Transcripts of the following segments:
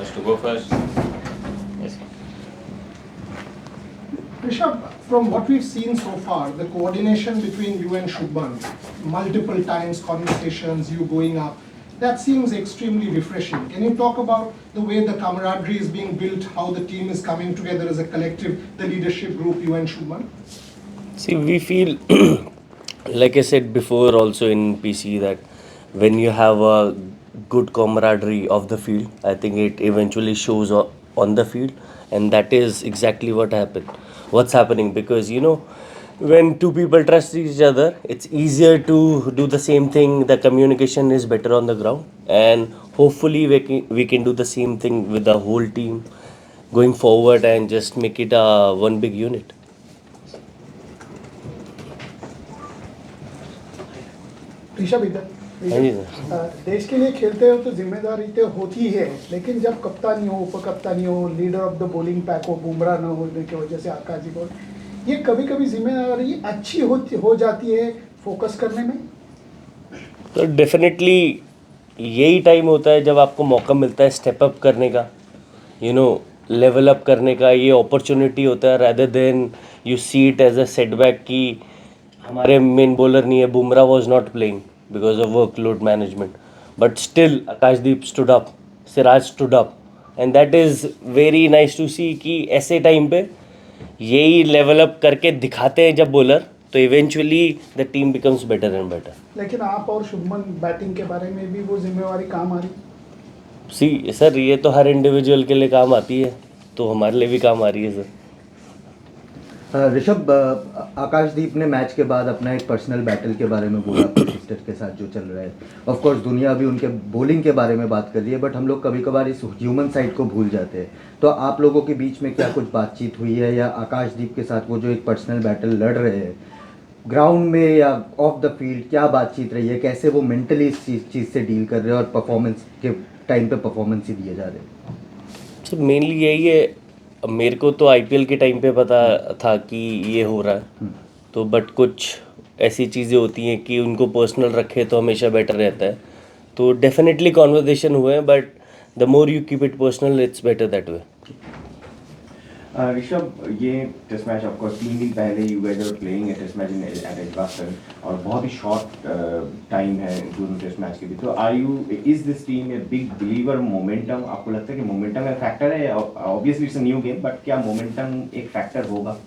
wants to go first? Yes. Rishabh, from what we've seen so far, the coordination between you and Shubman, multiple times conversations, you going up, that seems extremely refreshing. Can you talk about the way the camaraderie is being built, how the team is coming together as a collective, the leadership group, you and Shubman? See, we feel, like I said before also in PC, that when you have a good camaraderie of the field, I think it eventually shows on the field, and that is exactly what happened. What's happening, because when two people trust each other, it's easier to do the same thing. The communication is better on the ground, and hopefully we can do the same thing with the whole team going forward and just make it one big unit. Rishabh इधर हाँ जी देश के लिए खेलते हो तो जिम्मेदारी तो होती है, लेकिन जब कप्तानी हो, उपकप्तानी हो, leader of the bowling pack हो, बुमराह न होने की वजह से आकाश जी को ये कभी कभी जिम्मेदारी अच्छी हो जाती है फोकस करने में। तो डेफिनेटली यही टाइम होता है जब आपको मौका मिलता है स्टेप अप करने का, लेवल अप करने का। ये अपॉर्चुनिटी होता है, rather than you see it as a setback कि हमारे मेन बॉलर नहीं है, Bumrah was not playing because of workload management, but still Akashdeep stood up, Siraj stood up, and that is very nice to see कि ऐसे time पे यही level up करके दिखाते हैं जब बॉलर, तो eventually the team becomes better and better. लेकिन आप और शुभमन बैटिंग के बारे में भी वो जिम्मेवारी काम आ रही? सी सर, ये तो हर इंडिविजुअल के लिए काम आती है, तो हमारे लिए भी काम आ रही है सर। ऋषभ, आकाशदीप ने मैच के बाद अपना एक पर्सनल बैटल के बारे में बोला अपने सिस्टर के साथ जो चल रहा है। ऑफ कोर्स दुनिया अभी उनके बॉलिंग के बारे में बात कर रही है, बट हम लोग कभी कभार इस ह्यूमन साइड को भूल जाते हैं। तो आप लोगों के बीच में क्या कुछ बातचीत हुई है, या आकाशदीप के साथ वो जो एक पर्सनल बैटल लड़ रहे हैं ग्राउंड में या ऑफ द फील्ड, क्या बातचीत रही है, कैसे वो मेंटली इस चीज़ से डील कर रहे हैं और परफॉर्मेंस के टाइम पे परफॉर्मेंस ही दिए जा रहे हैं? सर मेनली यही है, अब मेरे को तो आईपीएल के टाइम पे पता था कि ये हो रहा है, तो बट कुछ ऐसी चीज़ें होती हैं कि उनको पर्सनल रखे तो हमेशा बेटर रहता है। तो डेफिनेटली कॉन्वर्सेशन हुए हैं, but the more you keep it personal it's better that way. Rishabh, ये टेस्ट मैच ऑफ कोर्स 3 दिन पहले you guys are playing a test match in at Edgbaston, और बहुत ही शॉर्ट टाइम है दोनों टेस्ट मैच के भी। तो are you is this team a big believer momentum? आपको लगता है कि मोमेंटम एक फैक्टर है? Obviously it's a new game, but क्या मोमेंटम एक फैक्टर होगा?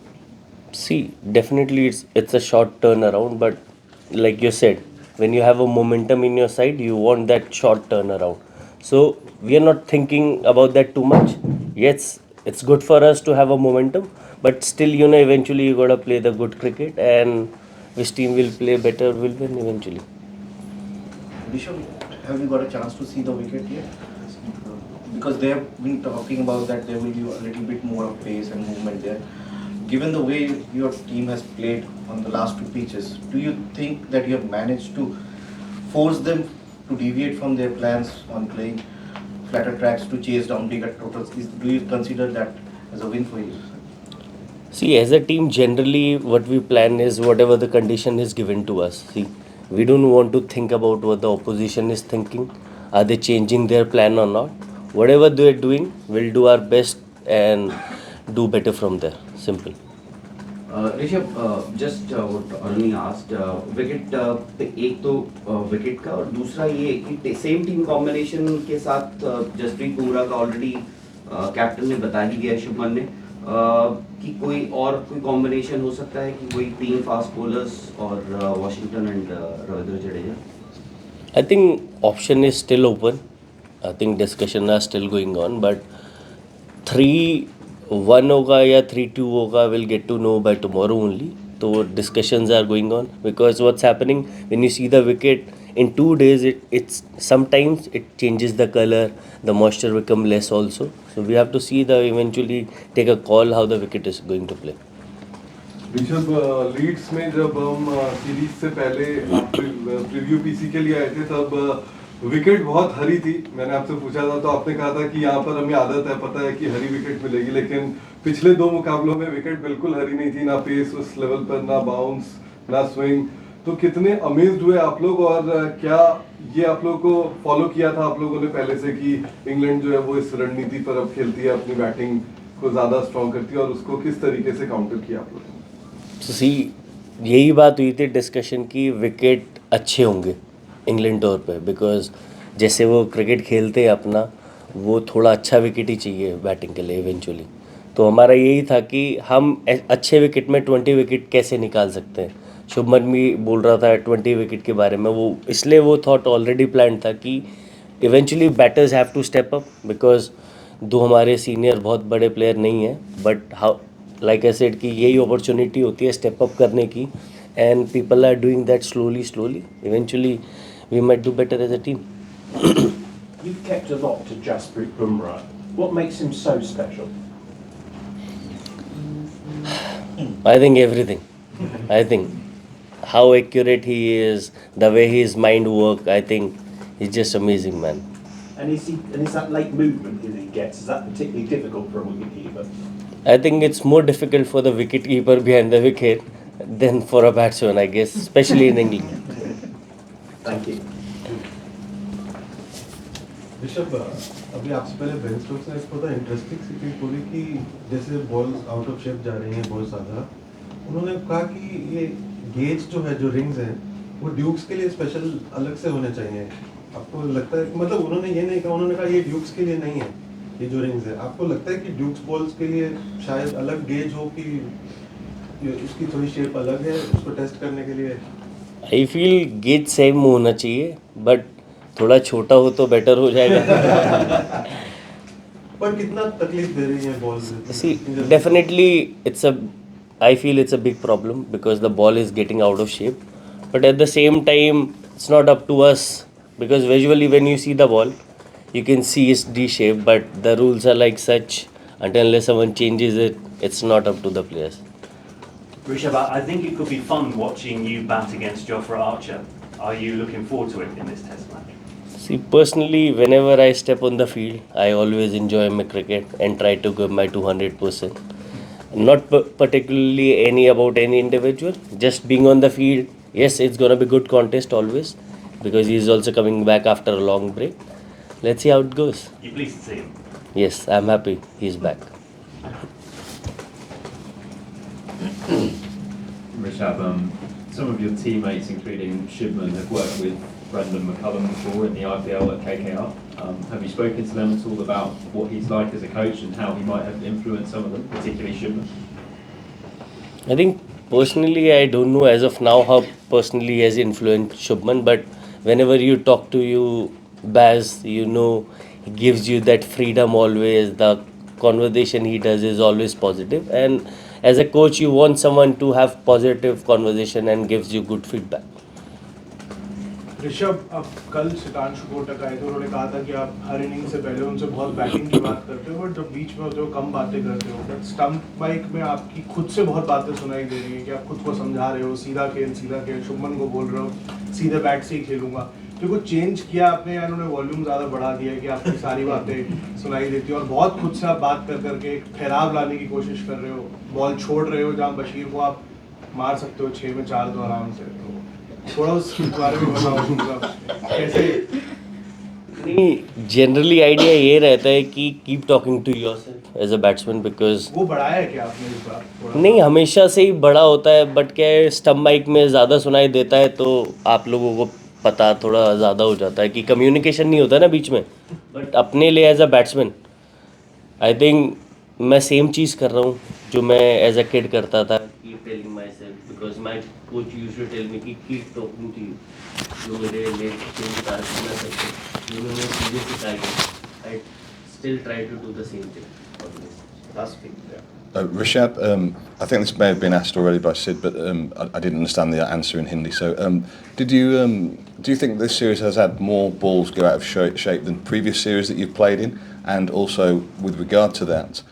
See, definitely it's a short turnaround, but like you said, when you have a momentum in your side, you want that short turnaround. So we are not thinking about that too much. Yes, it's good for us to have a momentum, but still, eventually you gotta play the good cricket, and which team will play better will win eventually. Rishabh, have you got a chance to see the wicket yet? Because they have been talking about that there will be a little bit more of pace and movement there. Given the way your team has played on the last 2 pitches, do you think that you have managed to force them to deviate from their plans on playing flatter tracks to chase down bigger totals? Do you consider that as a win for you? See, as a team, generally what we plan is whatever the condition is given to us. See, we don't want to think about what the opposition is thinking. Are they changing their plan or not? Whatever they're doing, we'll do our best and do better from there. Simple. Rishabh, just what Arnie asked, wicket पे एक तो wicket का, और दूसरा ये कि same team combination के साथ जसप्रीत बुमराह का ऑलरेडी कैप्टन ने बता ही दिया शुभमन ने कि कोई कॉम्बिनेशन हो सकता है कि कोई 3 फास्ट बॉलर्स और Washington and Ravindra Jadeja. I think option is still open. I think discussion are still going on, but 3-1 होगा या 3-2 होगा, we'll get to know by tomorrow only. So discussions are going on, because what's happening when you see the wicket in 2 days, it's sometimes it changes the color, the moisture become less also. So we have to see eventually take a call how the wicket is going to play. Rishabh, Leeds में जब हम series से पहले preview PC के लिए आए थे, तब विकेट बहुत हरी थी। मैंने आपसे पूछा था तो आपने कहा था कि यहाँ पर हमें आदत है, पता है कि हरी विकेट मिलेगी, लेकिन पिछले 2 मुकाबलों में विकेट बिल्कुल हरी नहीं थी, ना पेस उस लेवल पर, ना बाउंस, ना स्विंग। तो कितने अमेज्ड हुए आप लोग, और क्या ये आप लोगों को फॉलो किया था आप लोगों ने पहले से कि इंग्लैंड जो है वो इस रणनीति पर अब खेलती है, अपनी बैटिंग को ज़्यादा स्ट्रॉन्ग करती है, और उसको किस तरीके से काउंटर किया आप लोगों ने? तो सी यही बात हुई थी डिस्कशन की विकेट अच्छे होंगे इंग्लैंड टूर पे, बिकॉज जैसे वो क्रिकेट खेलते हैं अपना, वो थोड़ा अच्छा विकेट ही चाहिए बैटिंग के लिए इवेंचुअली। तो हमारा यही था कि हम अच्छे विकेट में 20 विकेट कैसे निकाल सकते हैं। शुभमन भी बोल रहा था 20 विकेट के बारे में, वो इसलिए वो थॉट ऑलरेडी प्लान था कि eventually batters have to step up, because दो हमारे सीनियर बहुत बड़े प्लेयर नहीं हैं, but how like I said कि यही अपॉर्चुनिटी होती है स्टेप अप करने की, and people are doing that slowly slowly, eventually we might do better as a team. You've kept a lot to Jasprit Bumrah. What makes him so special? I think everything. I think how accurate he is, the way his mind work, I think he's just amazing, man. And is that late movement that he gets, is that particularly difficult for a wicketkeeper? I think it's more difficult for the wicketkeeper behind the wicket than for a batsman, I guess, especially in England. Thank you. Rishabh, अभी आपसे पहले Ben Stokes ने एक बहुत interesting सी चीज बोली कि जैसे बॉल्स आउट ऑफ शेप जा रही हैं बहुत ज़्यादा, उन्होंने कहा कि ये गेज जो है, जो रिंग्स हैं, वो ड्यूक्स के लिए स्पेशल अलग से होने चाहिए। आपको लगता है, मतलब उन्होंने ये नहीं कहा, उन्होंने कहा ये ड्यूक्स के लिए नहीं है ये जो रिंग्स है। आपको लगता है कि ड्यूक्स बॉल्स के लिए शायद अलग गेज हो, कि उसकी थोड़ी शेप अलग है उसको टेस्ट करने के लिए? आई फील गेज सेम होना चाहिए, बट थोड़ा छोटा हो तो बेटर हो जाएगा। पर कितना तकलीफ दे रही है balls? See, definitely I feel it's a big problem because the ball is getting out of shape. But at the same time, it's not up to us because visually when you see the ball, you can see it's D-shaped, but the rules are like such until unless someone changes it, it's not up to the players. Rishabh, I think it could be fun watching you bat against Jofra Archer. Are you looking forward to it in this test match? See, personally, whenever I step on the field, I always enjoy my cricket and try to give my 200%. Not particularly about any individual, just being on the field. Yes, it's gonna be good contest always because he's also coming back after a long break. Let's see how it goes. You pleased to see him? Yes, I'm happy he's back. Rishabh, some of your teammates, including Shubman, have worked with Brendan McCullum before in the IPL at KKR. Have you spoken to them at all about what he's like as a coach and how he might have influenced some of them, particularly Shubman? I think personally, I don't know as of now how personally he has influenced Shubman, but whenever you talk to you, Baz, you know, he gives you that freedom always. The conversation he does is always positive, and as a coach, you want someone to have positive conversation and gives you good feedback. Rishabh, अब कल सितांशु कोटक आए थे, उन्होंने कहा था कि आप हर inning से पहले उनसे बहुत बैटिंग की बात करते हो, बट जब बीच में जो कम बातें करते हो, बट स्टंप बाइक में आपकी खुद से बहुत बातें सुनाई दे रही हैं कि आप खुद को समझा रहे हो, सीधा खेल, शुभमन को बोल रहे हो सीधे बैट से ही खेलूंगा। तो कुछ चेंज किया आपने या उन्होंने वॉल्यूम ज़्यादा बढ़ा दिया कि आपकी सारी बातें सुनाई देती है और बहुत खुद से आप बात कर करके एक ठहराव लाने की कोशिश कर रहे हो, बॉल छोड़ रहे हो जहाँ बशीर को आप मार सकते हो 6 में 4 तो आराम से। तो थोड़ा उस बारे में बताओ, मतलब कैसे? नहीं, जनरली आइडिया ये रहता है कि keep talking to yourself as a batsman, because वो बढ़ाया है क्या आपने इस बार? नहीं, हमेशा से ही बड़ा होता है, बट क्या है स्टंप माइक में ज़्यादा सुनाई देता है तो आप लोगों को पता थोड़ा ज़्यादा हो जाता है कि कम्युनिकेशन नहीं होता ना बीच में। बट अपने लिए as a batsman I think मैं सेम चीज़ कर रहा हूँ जो मैं एज अ किड करता था। Keep telling myself because my coach used to tell me कि कीप टॉकिंग टू यू, जो मेरे लिए उन्होंने सीधे सिखाई। I still try to do the same thing always. Rishabh, I think this may have been asked already by Sid, but I didn't understand the answer in Hindi. So, do you think this series has had more balls go out of shape than previous series that you've played in? And also, with regard to that,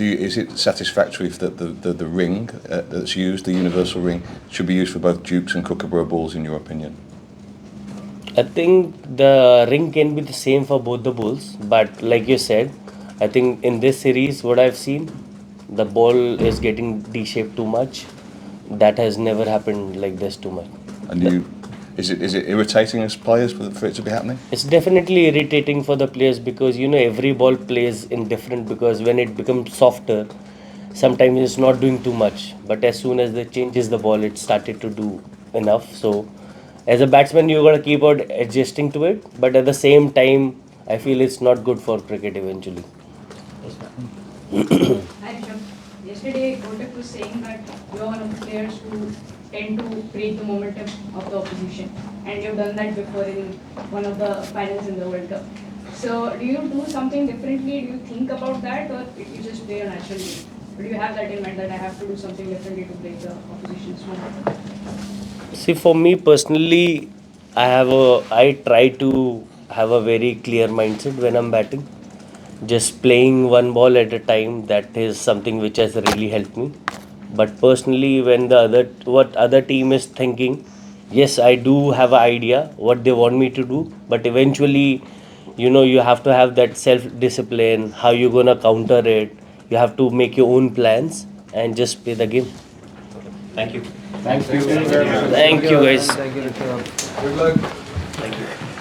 is it satisfactory that the ring that's used, the universal ring, should be used for both Dukes and Kookaburra balls, in your opinion? I think the ring can be the same for both the balls, but like you said, I think in this series, what I've seen, the ball is getting D-shaped too much. That has never happened like this too much. And Is it irritating as players for it to be happening? It's definitely irritating for the players because every ball plays in different, because when it becomes softer, sometimes it's not doing too much. But as soon as they changes the ball, it started to do enough. So as a batsman, you gotta keep on adjusting to it. But at the same time, I feel it's not good for cricket eventually. Hi Rishabh. Yesterday, Kotak was saying that you are one of the players who tend to break the momentum of the opposition, and you've done that before in one of the finals in the World Cup. So, do you do something differently? Do you think about that, or you just play a natural game? Or do you have that in mind that I have to do something differently to break the opposition's momentum? See, for me personally, I try to have a very clear mindset when I'm batting. Just playing one ball at a time, that is something which has really helped me. But personally, when what other team is thinking, yes, I do have an idea what they want me to do. But eventually, you have to have that self discipline. How you gonna counter it? You have to make your own plans and just play the game. Thank you. Thank you. Thank you, guys. Thank you, Rishabh. Good luck. Thank you.